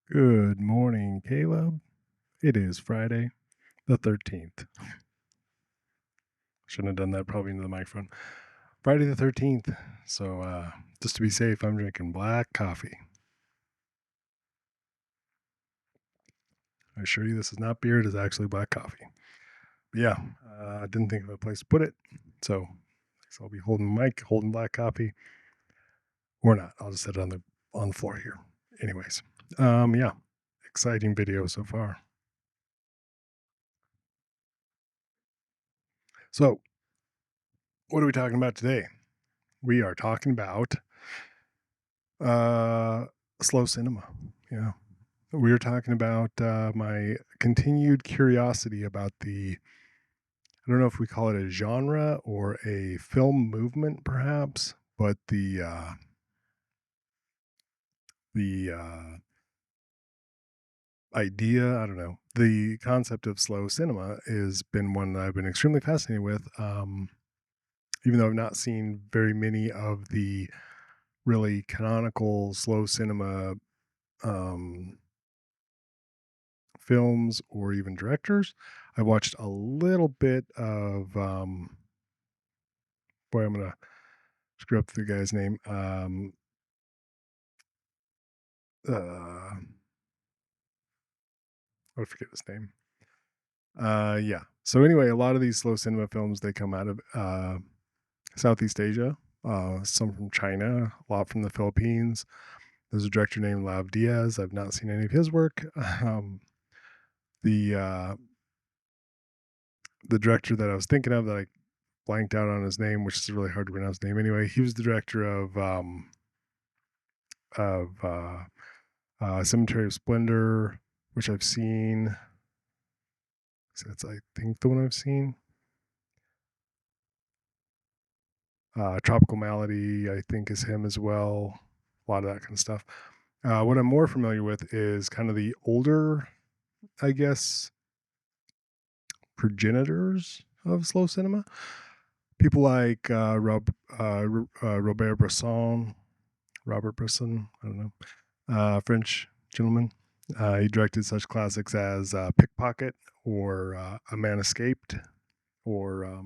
Good morning, Caleb. It is Friday the 13th. Shouldn't have done that probably into the microphone. Friday the 13th. So, just to be safe, I'm drinking black coffee. I assure you this is not beer, it is actually black coffee. But yeah, I didn't think of a place to put it. So I'll be holding the mic, holding black coffee. Or not. I'll just set it on the floor here. Anyways. Yeah. Exciting video so far. So, what are we talking about today? We are talking about slow cinema. Yeah. We were talking about my continued curiosity about I don't know if we call it a genre or a film movement, perhaps, but the idea, I don't know, the concept of slow cinema has been one that I've been extremely fascinated with. Even though I've not seen very many of the really canonical slow cinema um, films or even directors. I watched a little bit of boy, I'm gonna screw up the guy's name. I forget his name. Yeah. So anyway, a lot of these slow cinema films they come out of Southeast Asia. Some from China, a lot from the Philippines. There's a director named Lav Diaz. I've not seen any of his work. The the director that I was thinking of that I blanked out on his name, which is really hard to pronounce his name anyway. He was the director of Cemetery of Splendor, which I've seen. So that's I think the one I've seen. Tropical Malady, I think, is him as well. A lot of that kind of stuff. What I'm more familiar with is kind of the older, I guess, progenitors of slow cinema. People like Robert Bresson, Robert Bresson, I don't know, French gentleman. He directed such classics as Pickpocket or A Man Escaped or a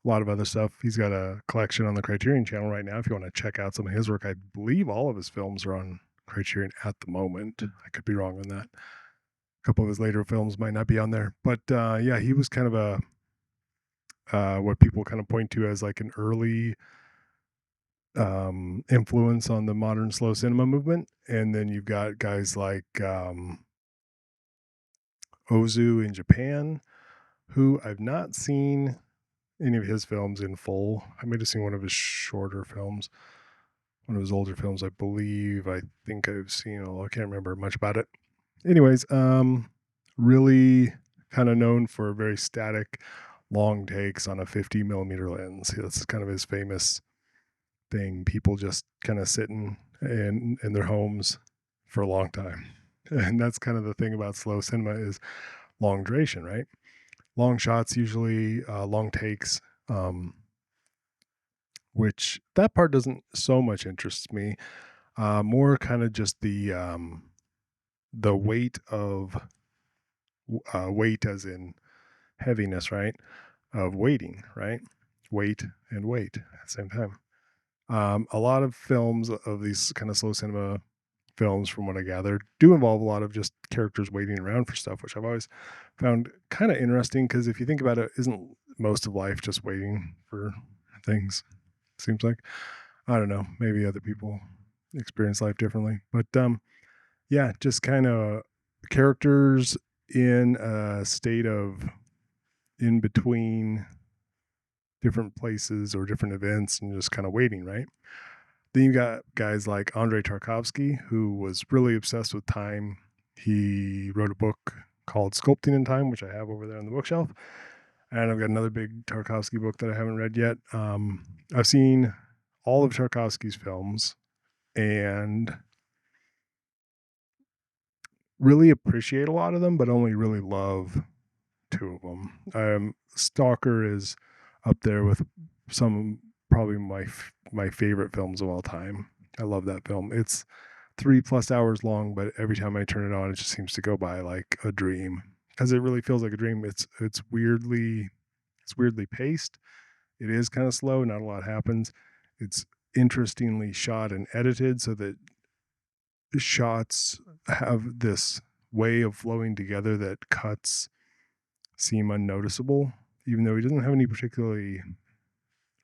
lot of other stuff. He's got a collection on the Criterion channel right now. If you want to check out some of his work, I believe all of his films are on Criterion at the moment. I could be wrong on that. A couple of his later films might not be on there, but yeah, he was kind of what people kind of point to as like an early influence on the modern slow cinema movement. And then you've got guys like Ozu in Japan, who I've not seen any of his films in full. I might have seen one of his shorter films, one of his older films, I believe. I think I've seen, although I can't remember much about it. Anyways, really kind of known for very static, long takes on a 50 millimeter lens. That's kind of his famous thing. People just kind of sitting in their homes for a long time. And that's kind of the thing about slow cinema is long duration, right? Long shots, usually long takes, which that part doesn't so much interest me. More kind of just the weight of weight as in heaviness, right? Of waiting, right? Wait and wait at the same time. A lot of films of these kind of slow cinema films, from what I gathered, do involve a lot of just characters waiting around for stuff, which I've always found kind of interesting because if you think about it, isn't most of life just waiting for things? Seems like. I don't know. Maybe other people experience life differently, but yeah, just kind of characters in a state of in between different places or different events and just kind of waiting, right? Then you got guys like Andrei Tarkovsky, who was really obsessed with time. He wrote a book called Sculpting in Time, which I have over there on the bookshelf. And I've got another big Tarkovsky book that I haven't read yet. I've seen all of Tarkovsky's films and really appreciate a lot of them, but only really love two of them. Stalker is up there with some probably my favorite films of all time. I love that film. It's 3+ hours long, but every time I turn it on, it just seems to go by like a dream, because it really feels like a dream. It's weirdly paced. It is kind of slow, not a lot happens. It's interestingly shot and edited so that the shots have this way of flowing together that cuts seem unnoticeable, even though he doesn't have any particularly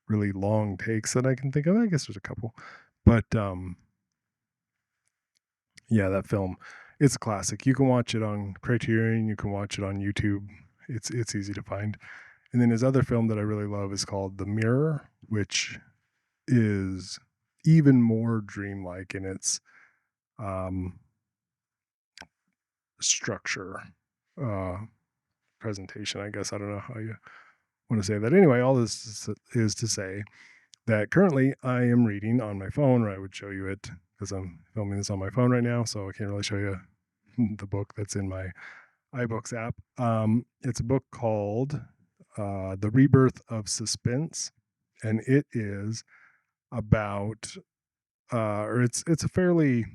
really long takes that I can think of. I guess there's a couple, but yeah, that film, it's a classic. You can watch it on Criterion, you can watch it on YouTube. It's easy to find. And then his other film that I really love is called The Mirror, which is even more dreamlike in its um, structure, uh, presentation. I guess I don't know how you want to say that. Anyway, all this is to say that currently I am reading on my phone, or I would show you it because I'm filming this on my phone right now, so I can't really show you the book that's in my iBooks app. It's a book called The Rebirth of Suspense, and it is about, or it's a fairly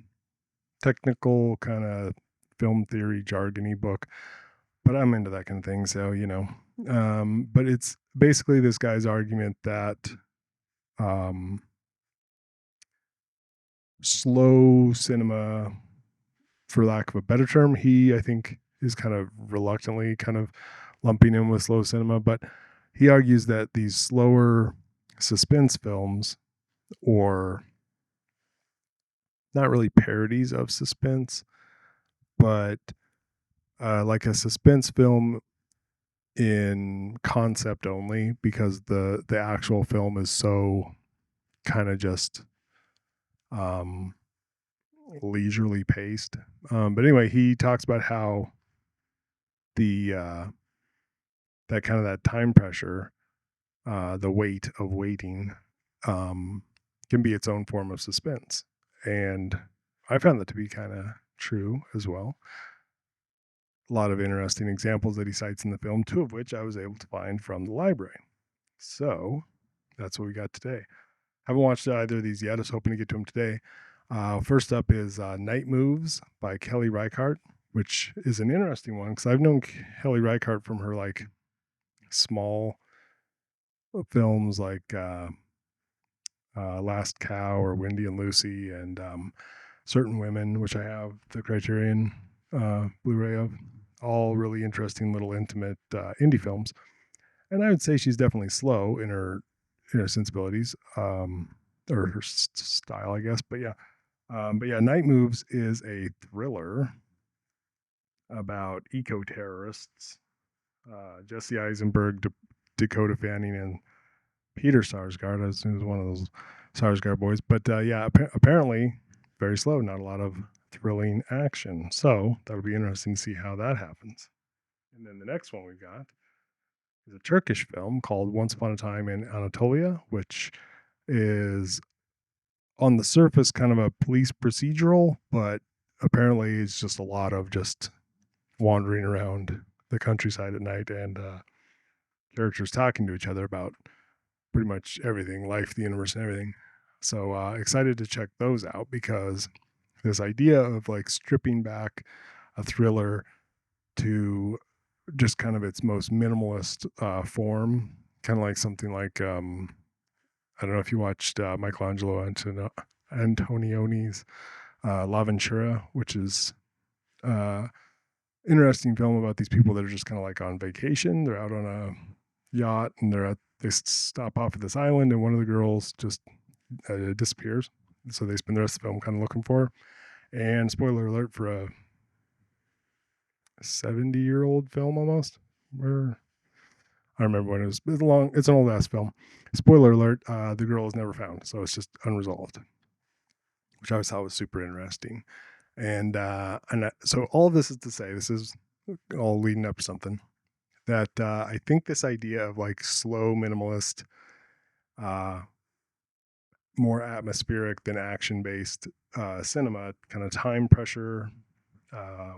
technical kind of film theory jargony book, but I'm into that kind of thing, so but it's basically this guy's argument that um, slow cinema, for lack of a better term, he I think is kind of reluctantly kind of lumping in with slow cinema, but he argues that these slower suspense films, or not really parodies of suspense, but like a suspense film in concept only, because the actual film is so kind of just um, leisurely paced. But anyway, he talks about how the that kind of that time pressure, the weight of waiting, um, can be its own form of suspense, and I found that to be kind of true as well. A lot of interesting examples that he cites in the film, two of which I was able to find from the library. So that's what we got today. Haven't watched either of these yet. I was hoping to get to them today. First up is Night Moves by Kelly Reichardt, which is an interesting one because I've known Kelly Reichardt from her like small films like Last Cow or Wendy and Lucy, and Certain Women, which I have the Criterion Blu-ray of. All really interesting little intimate indie films. And I would say she's definitely slow in her sensibilities, or her style, I guess. But yeah, Night Moves is a thriller about eco terrorists. Jesse Eisenberg, Dakota Fanning, and Peter Sarsgaard, as one of those Sarsgaard boys. But yeah, apparently very slow, not a lot of thrilling action. So that'll be interesting to see how that happens. And then the next one we got is a Turkish film called Once Upon a Time in Anatolia, which is on the surface kind of a police procedural, but apparently it's just a lot of just wandering around the countryside at night, and characters talking to each other about pretty much everything, life, the universe, and everything. So excited to check those out, because this idea of like stripping back a thriller to just kind of its most minimalist form, kind of like something like I don't know if you watched Michelangelo Antonioni's La Ventura, which is interesting film about these people that are just kind of like on vacation. They're out on a yacht, and they stop off at this island, and one of the girls just disappears. So they spend the rest of the film kind of looking for her. And spoiler alert for a 70-year-old film almost. Where I remember when it was long. It's an old ass film. Spoiler alert: the girl is never found, so it's just unresolved, which I always thought was super interesting. And so all of this is to say, this is all leading up to something that I think this idea of like slow, minimalist, uh, more atmospheric than action-based cinema, kind of time pressure,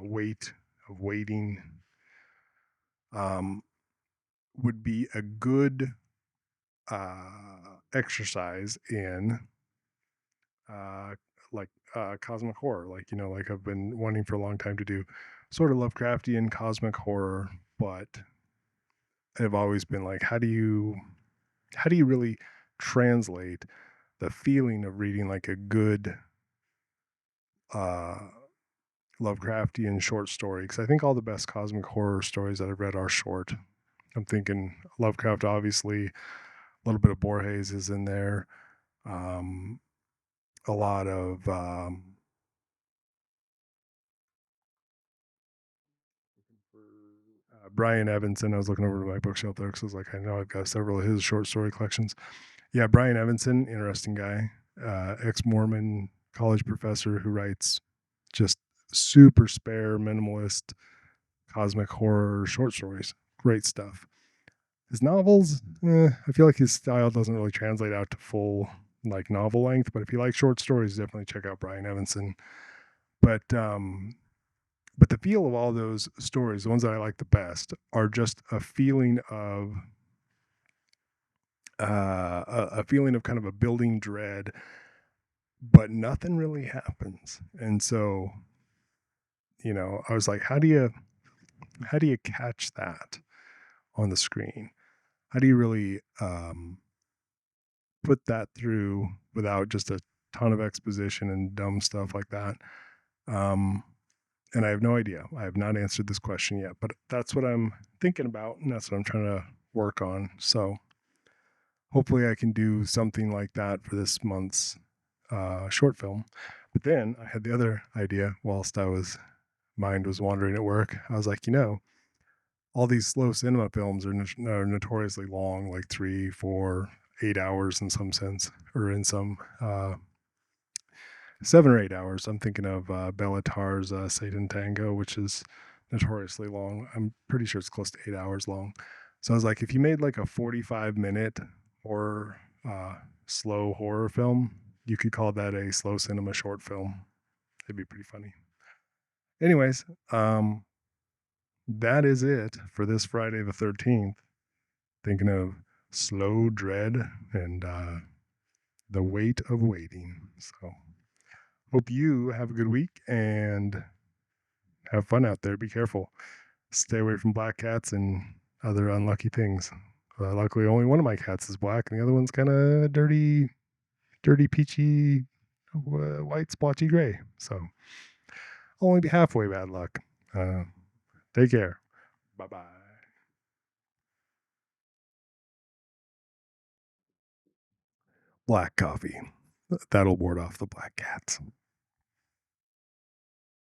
weight of waiting, would be a good exercise in uh, like cosmic horror, like I've been wanting for a long time to do sort of Lovecraftian cosmic horror, but I've always been like, how do you really translate the feeling of reading like a good uh, Lovecraftian short story? Because I think all the best cosmic horror stories that I've read are short. I'm thinking Lovecraft, obviously, a little bit of Borges is in there. A lot of Brian Evanson. I was looking over to my bookshelf there because I was like, I know I've got several of his short story collections. Yeah, Brian Evanson, interesting guy, ex-Mormon college professor who writes just super spare, minimalist, cosmic horror short stories. Great stuff. His novels, I feel like his style doesn't really translate out to full like novel length. But if you like short stories, definitely check out Brian Evanson. But but the feel of all those stories, the ones that I like the best, are just a feeling of a feeling of kind of a building dread, but nothing really happens. And so, I was like, how do you catch that on the screen? How do you really put that through without just a ton of exposition and dumb stuff like that? Um, and I have no idea. I have not answered this question yet, but that's what I'm thinking about, and that's what I'm trying to work on. So hopefully, I can do something like that for this month's short film. But then I had the other idea whilst mind was wandering at work. I was like, all these slow cinema films are notoriously long, like 3, 4, 8 hours in some sense, or in some 7 or 8 hours. I'm thinking of Bellatar's Satan Tango, which is notoriously long. I'm pretty sure it's close to 8 hours long. So I was like, if you made like a 45-minute or slow horror film, you could call that a slow cinema short film. It'd be pretty funny. Anyways, that is it for this Friday the 13th. Thinking of slow dread and the weight of waiting. So hope you have a good week and have fun out there. Be careful. Stay away from black cats and other unlucky things. Luckily, only one of my cats is black, and the other one's kind of dirty, peachy, white, splotchy gray. So I'll only be halfway bad luck. Take care. Bye bye. Black coffee. That'll ward off the black cats.